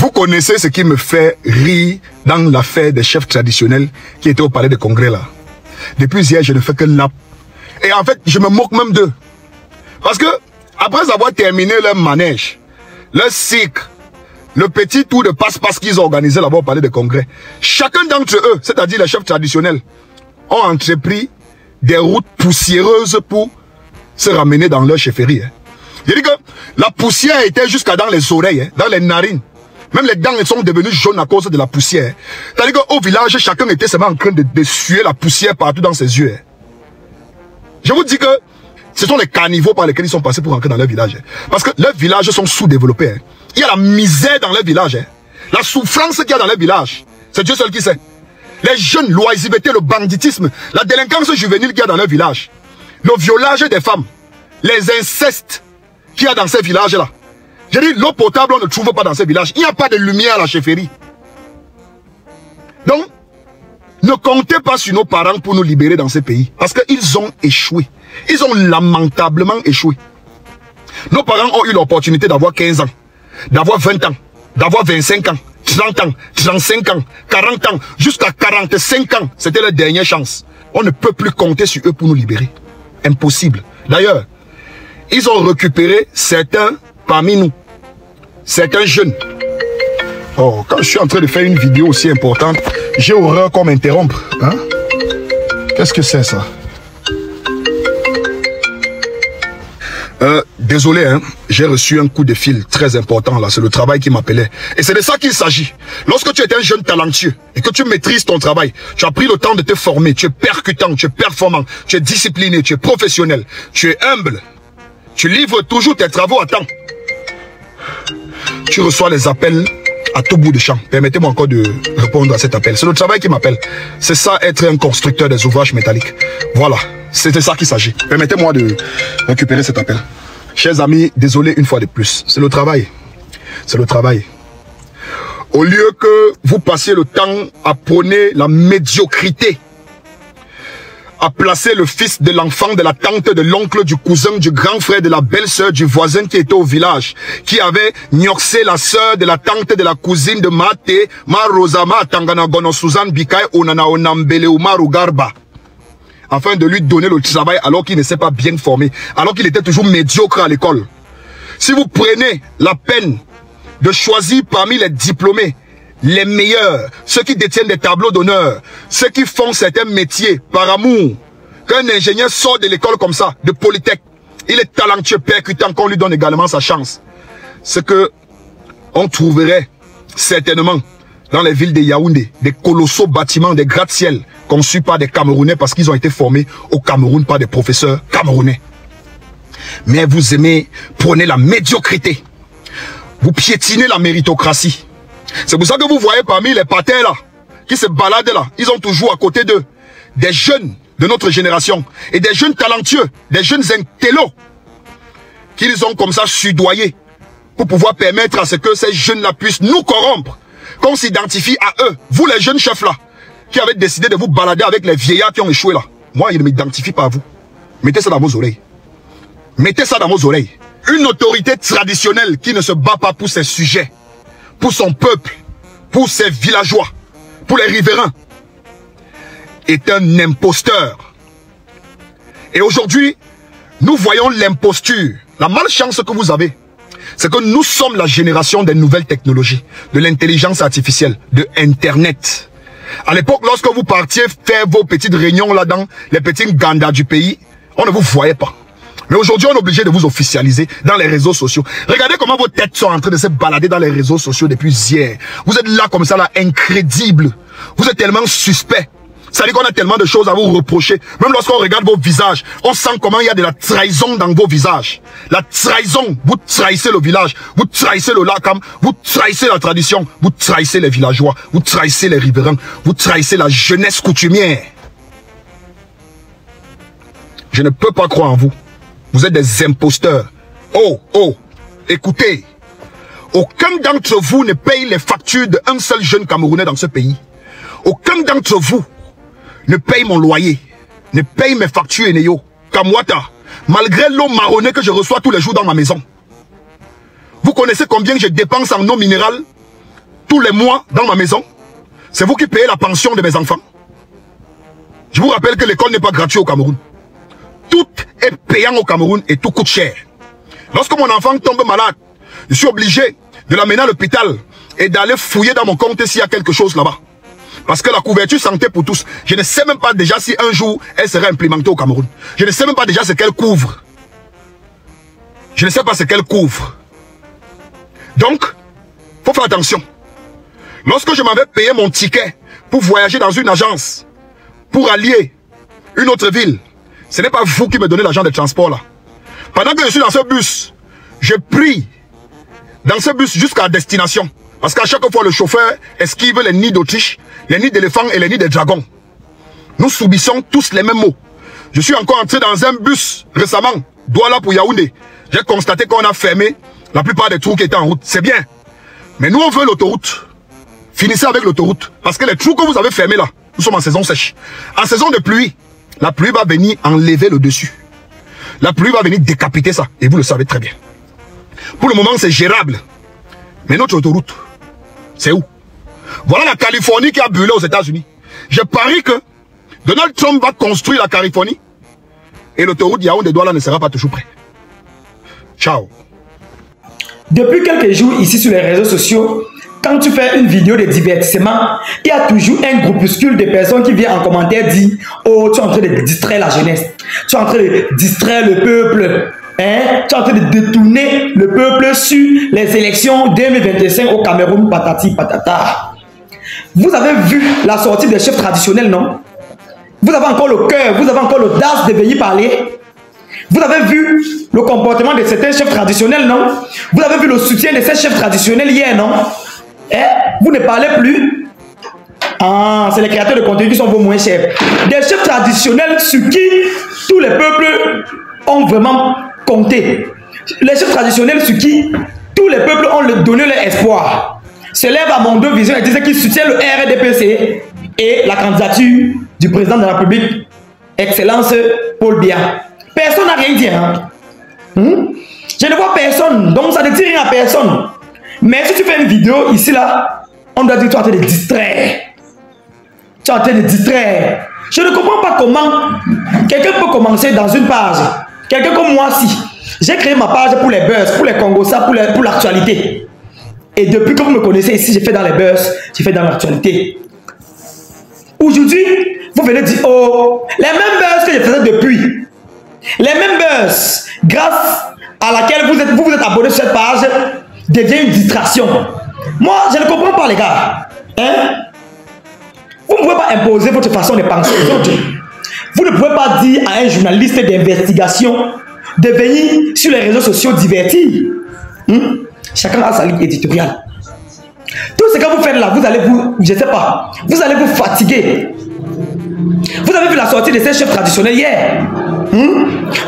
Vous connaissez ce qui me fait rire dans l'affaire des chefs traditionnels qui étaient au palais de congrès là. Depuis hier, je ne fais que nappe. Et en fait, je me moque même d'eux. Parce que, après avoir terminé leur manège, leur cycle, le petit tour de passe-passe qu'ils ont organisé là-bas au palais de congrès, chacun d'entre eux, c'est-à-dire les chefs traditionnels, ont entrepris des routes poussiéreuses pour se ramener dans leur chefferie. Je dis que la poussière était jusqu'à dans les oreilles, dans les narines. Même les dents sont devenues jaunes à cause de la poussière. C'est-à-dire qu'au village, chacun était seulement en train de suer la poussière partout dans ses yeux. Je vous dis que ce sont les carnivores par lesquels ils sont passés pour rentrer dans leur village. Parce que leurs villages sont sous-développés. Il y a la misère dans leur village. La souffrance qu'il y a dans leur village. C'est Dieu seul qui sait. Les jeunes, l'oisiveté, le banditisme, la délinquance juvénile qu'il y a dans leur village. Le violage des femmes. Les incestes qu'il y a dans ces villages-là. J'ai dit, l'eau potable, on ne trouve pas dans ces villages. Il n'y a pas de lumière à la chefferie. Donc, ne comptez pas sur nos parents pour nous libérer dans ces pays. Parce qu'ils ont échoué. Ils ont lamentablement échoué. Nos parents ont eu l'opportunité d'avoir 15 ans, d'avoir 20 ans, d'avoir 25 ans, 30 ans, 35 ans, 40 ans, jusqu'à 45 ans. C'était leur dernière chance. On ne peut plus compter sur eux pour nous libérer. Impossible. D'ailleurs, ils ont récupéré certains parmi nous. Certains jeunes. Oh, quand je suis en train de faire une vidéo aussi importante, j'ai horreur qu'on m'interrompe. Hein? Qu'est-ce que c'est ça? Désolé, hein, j'ai reçu un coup de fil très important là, c'est le travail qui m'appelait. Et c'est de ça qu'il s'agit. Lorsque tu es un jeune talentueux et que tu maîtrises ton travail, tu as pris le temps de te former, tu es percutant, tu es performant, tu es discipliné, tu es professionnel, tu es humble, tu livres toujours tes travaux à temps. Tu reçois les appels à tout bout de champ. Permettez-moi encore de répondre à cet appel. C'est le travail qui m'appelle. C'est ça, être un constructeur des ouvrages métalliques. Voilà, c'est de ça qu'il s'agit. Permettez-moi de récupérer cet appel. Chers amis, désolé une fois de plus. C'est le travail. C'est le travail. Au lieu que vous passiez le temps à prôner la médiocrité, à placer le fils de l'enfant, de la tante, de l'oncle, du cousin, du grand frère, de la belle-sœur, du voisin qui était au village, qui avait gnoxé la sœur de la tante, de la cousine de Mate, Ma Rosama, Tangana Gono, Suzanne Bikaï, Onana Onambele, Umaru Garba, afin de lui donner le travail alors qu'il ne s'est pas bien formé, alors qu'il était toujours médiocre à l'école. Si vous prenez la peine de choisir parmi les diplômés, les meilleurs, ceux qui détiennent des tableaux d'honneur, ceux qui font certains métiers par amour. Qu'un ingénieur sort de l'école comme ça, de Polytech, il est talentueux, percutant, qu'on lui donne également sa chance. Ce que on trouverait certainement dans les villes de Yaoundé, des colossaux bâtiments, des gratte-ciel conçus par des Camerounais parce qu'ils ont été formés au Cameroun par des professeurs camerounais. Mais vous aimez, prenez la médiocrité. Vous piétinez la méritocratie. C'est pour ça que vous voyez parmi les patins là, qui se baladent là, ils ont toujours à côté d'eux des jeunes de notre génération et des jeunes talentueux, des jeunes intellos qu'ils ont comme ça sudoyés pour pouvoir permettre à ce que ces jeunes-là puissent nous corrompre, qu'on s'identifie à eux, vous les jeunes chefs là, qui avez décidé de vous balader avec les vieillards qui ont échoué là. Moi, je ne m'identifie pas à vous. Mettez ça dans vos oreilles. Mettez ça dans vos oreilles. Une autorité traditionnelle qui ne se bat pas pour ses sujets, pour son peuple, pour ses villageois, pour les riverains, est un imposteur. Et aujourd'hui, nous voyons l'imposture, la malchance que vous avez. C'est que nous sommes la génération des nouvelles technologies, de l'intelligence artificielle, de Internet. À l'époque, lorsque vous partiez faire vos petites réunions là dans les petits gandas du pays, on ne vous voyait pas. Mais aujourd'hui, on est obligé de vous officialiser dans les réseaux sociaux. Regardez comment vos têtes sont en train de se balader dans les réseaux sociaux depuis hier. Vous êtes là comme ça, là, incrédible. Vous êtes tellement suspect. Ça veut dire qu'on a tellement de choses à vous reprocher. Même lorsqu'on regarde vos visages, on sent comment il y a de la trahison dans vos visages. La trahison, vous trahissez le village, vous trahissez le Lakam, vous trahissez la tradition, vous trahissez les villageois, vous trahissez les riverains, vous trahissez la jeunesse coutumière. Je ne peux pas croire en vous. Vous êtes des imposteurs. Oh, oh, écoutez. Aucun d'entre vous ne paye les factures d'un seul jeune Camerounais dans ce pays. Aucun d'entre vous ne paye mon loyer, ne paye mes factures Eneyo, Kamwata, malgré l'eau marronnée que je reçois tous les jours dans ma maison. Vous connaissez combien je dépense en eau minérale, tous les mois dans ma maison. C'est vous qui payez la pension de mes enfants. Je vous rappelle que l'école n'est pas gratuite au Cameroun. Tout est payant au Cameroun et tout coûte cher. Lorsque mon enfant tombe malade, je suis obligé de l'amener à l'hôpital et d'aller fouiller dans mon compte s'il y a quelque chose là-bas. Parce que la couverture santé pour tous, je ne sais même pas déjà si un jour elle sera implémentée au Cameroun. Je ne sais même pas déjà ce qu'elle couvre. Je ne sais pas ce qu'elle couvre. Donc, il faut faire attention. Lorsque je m'avais payé mon ticket pour voyager dans une agence, pour allier une autre ville, ce n'est pas vous qui me donnez l'argent de transport là. Pendant que je suis dans ce bus, je prie dans ce bus jusqu'à destination. Parce qu'à chaque fois, le chauffeur esquive les nids d'Autriche, les nids d'éléphants et les nids de dragons. Nous subissons tous les mêmes maux. Je suis encore entré dans un bus récemment, Douala pour Yaoundé. J'ai constaté qu'on a fermé la plupart des trous qui étaient en route. C'est bien. Mais nous, on veut l'autoroute. Finissez avec l'autoroute. Parce que les trous que vous avez fermés là, nous sommes en saison sèche. En saison de pluie, la pluie va venir enlever le dessus. La pluie va venir décapiter ça. Et vous le savez très bien. Pour le moment, c'est gérable. Mais notre autoroute, c'est où? Voilà la Californie qui a brûlé aux États-Unis. Je parie que Donald Trump va construire la Californie et l'autoroute Yaoundé-Douala ne sera pas toujours prêt. Ciao. Depuis quelques jours ici sur les réseaux sociaux, quand tu fais une vidéo de divertissement, il y a toujours un groupuscule de personnes qui viennent en commentaire dire « Oh, tu es en train de distraire la jeunesse. Tu es en train de distraire le peuple. Hein? Tu es en train de détourner le peuple sur les élections 2025 au Cameroun, patati patata. » Vous avez vu la sortie des chefs traditionnels, non? Vous avez encore le cœur, vous avez encore l'audace de venir parler. Vous avez vu le comportement de certains chefs traditionnels, non? Vous avez vu le soutien de ces chefs traditionnels hier, non? Eh? Vous ne parlez plus. Ah, c'est les créateurs de contenu qui sont vos moins chers. Des chefs traditionnels sur qui tous les peuples ont vraiment compté. Les chefs traditionnels sur qui tous les peuples ont donné leur espoir. Se lève à Mondo Vision et disait qu'il soutient le RDPC et la candidature du président de la République, Excellence Paul Biya. Personne n'a rien dit. Hein? Je ne vois personne, donc ça ne dit rien à personne. Mais si tu fais une vidéo ici, là, on doit dire que tu es en train de distraire. Tu es en train de distraire. Je ne comprends pas comment quelqu'un peut commencer dans une page. Quelqu'un comme moi, si. J'ai créé ma page pour les buzz, pour les Congossas, pour l'actualité. Et depuis que vous me connaissez ici, j'ai fait dans les buzz, j'ai fait dans l'actualité. Aujourd'hui, vous venez dire, oh, les mêmes buzz que je faisais depuis. Les mêmes buzz, grâce à laquelle vous êtes abonné sur cette page, devient une distraction. Moi, je ne comprends pas, les gars. Hein? Vous ne pouvez pas imposer votre façon de penser aux autres. Vous ne pouvez pas dire à un journaliste d'investigation de venir sur les réseaux sociaux divertir. Chacun a sa ligne éditoriale. Tout ce que vous faites là, vous allez vous, je ne sais pas, vous allez vous fatiguer. Vous avez vu la sortie de ces chefs traditionnels hier.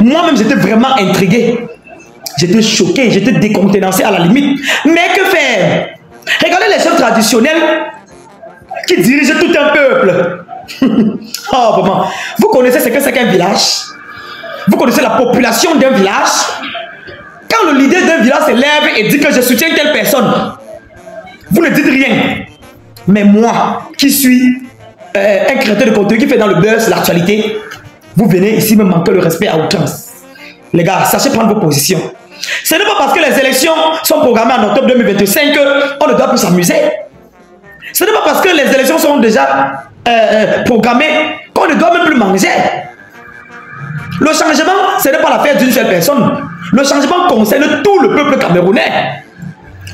Moi-même, j'étais vraiment intrigué. J'étais choqué, j'étais décontenancé à la limite. Mais que faire? Regardez les chefs traditionnels qui dirigent tout un peuple. Oh, vraiment. Vous connaissez ce que c'est qu'un village? Vous connaissez la population d'un village? Quand le leader d'un village se lève et dit que je soutiens telle personne, vous ne dites rien. Mais moi, qui suis un créateur de contenu qui fait dans le buzz l'actualité, vous venez ici me manquer le respect à outrance. Les gars, sachez prendre vos positions. Ce n'est pas parce que les élections sont programmées en octobre 2025 qu'on ne doit plus s'amuser. Ce n'est pas parce que les élections sont déjà programmées qu'on ne doit même plus manger. Le changement, ce n'est pas l'affaire d'une seule personne. Le changement concerne tout le peuple camerounais.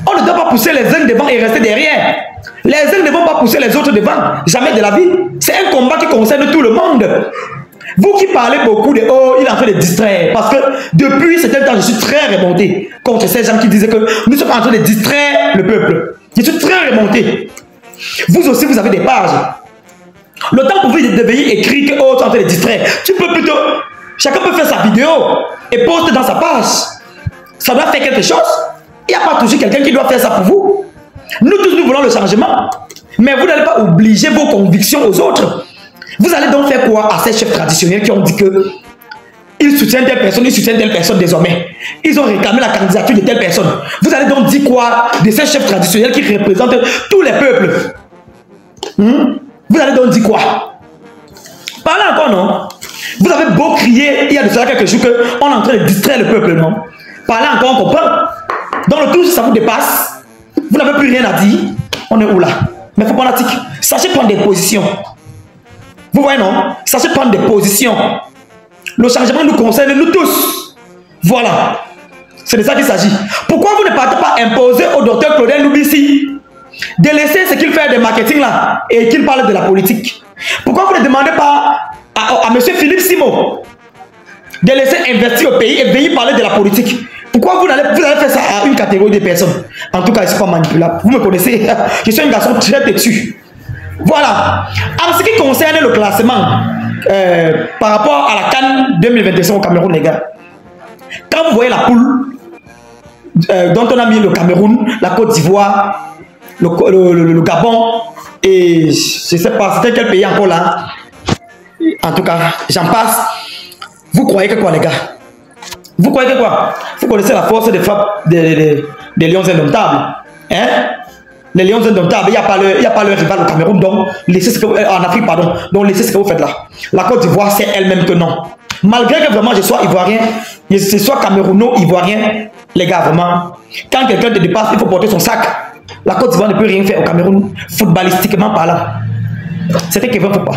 On ne doit pas pousser les uns devant et rester derrière. Les uns ne vont pas pousser les autres devant. Jamais de la vie. C'est un combat qui concerne tout le monde. Vous qui parlez beaucoup de « Oh, il est en train de distraire » parce que depuis certain temps, je suis très remonté contre ces gens qui disaient que nous sommes en train de distraire le peuple. Je suis très remonté. Vous aussi, vous avez des pages. Le temps pour vous de venir écrire que « Oh, tu es en train de distraire », tu peux plutôt... Chacun peut faire sa vidéo et poster dans sa page. Ça doit faire quelque chose. Il n'y a pas toujours quelqu'un qui doit faire ça pour vous. Nous tous, nous voulons le changement. Mais vous n'allez pas obliger vos convictions aux autres. Vous allez donc faire quoi à ces chefs traditionnels qui ont dit que ils soutiennent telle personne, ils soutiennent telle personne désormais. Ils ont réclamé la candidature de telle personne. Vous allez donc dire quoi de ces chefs traditionnels qui représentent tous les peuples? Vous allez donc dire quoi? Parlez encore, non? Vous avez beau crier, il y a de cela quelques jours qu'on est en train de distraire le peuple, non? Parlez encore, on comprend. Dans le tout, ça vous dépasse. Vous n'avez plus rien à dire. On est où là? Mais il faut prendre la tique. Sachez prendre des positions. Vous voyez, non? Sachez prendre des positions. Le changement nous concerne nous tous. Voilà. C'est de ça qu'il s'agit. Pourquoi vous ne partez pas imposer au docteur Claudel Loubissi de laisser ce qu'il fait de marketing là et qu'il parle de la politique? Pourquoi vous ne demandez pas à M. Philippe Simo de laisser investir au pays et venir parler de la politique? Pourquoi vous allez faire ça à une catégorie de personnes? En tout cas, je ne suis pas manipulable. Vous me connaissez, je suis un garçon très têtu. Voilà. En ce qui concerne le classement par rapport à la CAN 2025 au Cameroun, les gars, quand vous voyez la poule dont on a mis le Cameroun, la Côte d'Ivoire, le Gabon, et je ne sais pas, c'était quel pays encore là? En tout cas, j'en passe. Vous croyez que quoi, les gars? Vous croyez que quoi? Vous connaissez la force de frappe des lions indomptables. Hein? Les lions indomptables, il n'y a pas leur rival au Cameroun, donc laissez ce que en Afrique, pardon. Donc laissez ce que vous faites là. La Côte d'Ivoire, c'est elle-même que non. Malgré que vraiment je sois ivoirien, je sois camerouno-ivoirien, les gars, vraiment, quand quelqu'un te dépasse, il faut porter son sac. La Côte d'Ivoire ne peut rien faire au Cameroun, footballistiquement parlant. C'était Kevin Foupa.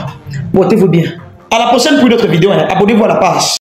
Portez-vous bien. À la prochaine pour une autre vidéo. Abonnez-vous à la page.